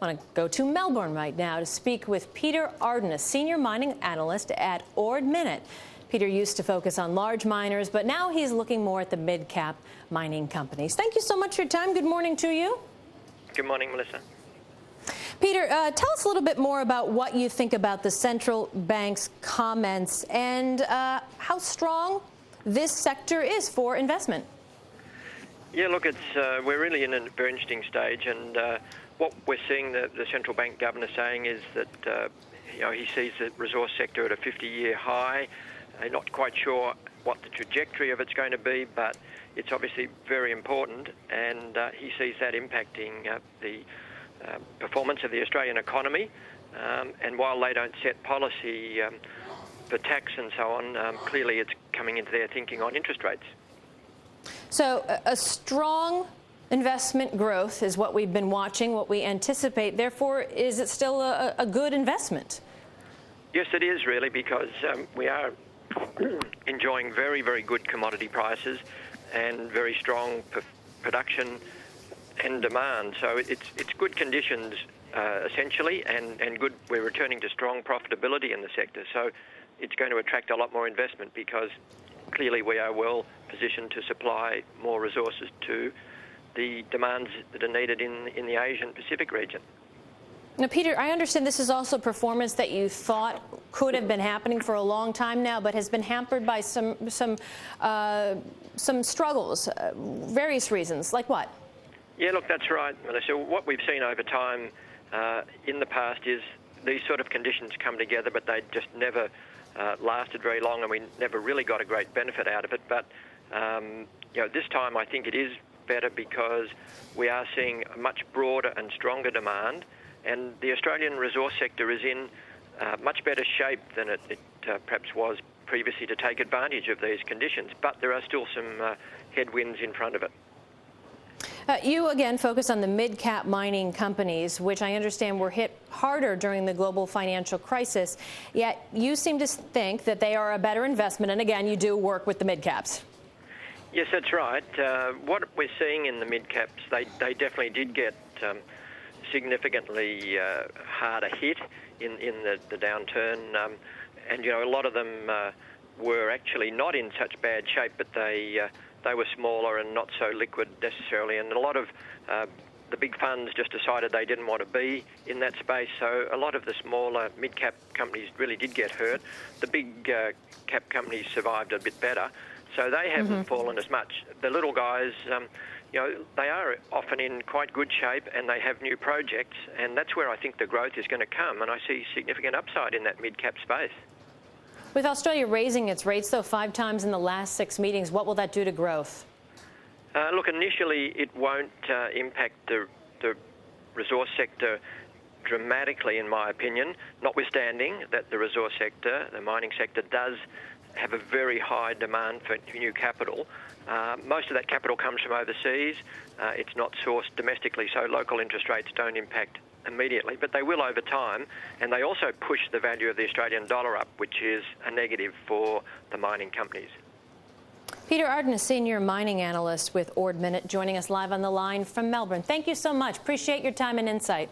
I want to go to Melbourne right now to speak with Peter Arden, a senior mining analyst at Ord Minnett. Peter used to focus on large miners, but now he's looking more at the mid-cap mining companies. Thank you so much for your time. Good morning to you. Good morning, Melissa. Peter, tell us a little bit more about what you think about the central bank's comments and how strong this sector is for investment. Yeah, look, we're really in a very interesting stage, and what we're seeing the central bank governor saying is that he sees the resource sector at a 50-year high. Not quite sure what the trajectory of it's going to be, but it's obviously very important, and he sees that impacting the performance of the Australian economy. And while they don't set policy for tax and so on, clearly it's coming into their thinking on interest rates. So a strong investment growth is what we've been watching, what we anticipate. Therefore, is it still a good investment? Yes, it is really, because we are enjoying very, very good commodity prices and very strong production and demand. So it's good conditions essentially, and good. We're returning to strong profitability in the sector. So it's going to attract a lot more investment because clearly we are well positioned to supply more resources to the demands that are needed in the Asian Pacific region. Now, Peter, I understand this is also performance that you thought could have been happening for a long time now, but has been hampered by some struggles, various reasons. Like what? Yeah, look, that's right, Melissa. What we've seen over time in the past is these sort of conditions come together, but they just never lasted very long, and we never really got a great benefit out of it. But this time I think it is better because we are seeing a much broader and stronger demand, and the Australian resource sector is in much better shape than it perhaps was previously to take advantage of these conditions. But there are still some headwinds in front of it. You, again, focus on the mid-cap mining companies, which I understand were hit harder during the global financial crisis, yet you seem to think that they are a better investment, and again, you do work with the mid-caps. Yes, that's right. What we're seeing in the mid-caps, they definitely did get significantly harder hit in the downturn, and a lot of them were actually not in such bad shape, but they were smaller and not so liquid necessarily, and a lot of the big funds just decided they didn't want to be in that space, so a lot of the smaller mid-cap companies really did get hurt. The big cap companies survived a bit better, so they haven't fallen as much. The little guys, they are often in quite good shape, and they have new projects, and that's where I think the growth is going to come, and I see significant upside in that mid-cap space. With Australia raising its rates, though, 5 times in the last 6 meetings, what will that do to growth? Look, initially it won't impact the resource sector dramatically, in my opinion, notwithstanding that the resource sector, the mining sector, does have a very high demand for new capital. Most of that capital comes from overseas. It's not sourced domestically, so local interest rates don't impact immediately, but they will over time, and they also push the value of the Australian dollar up, which is a negative for the mining companies. Peter Arden, a senior mining analyst with Ord Minnett, joining us live on the line from Melbourne. Thank you so much. Appreciate your time and insight.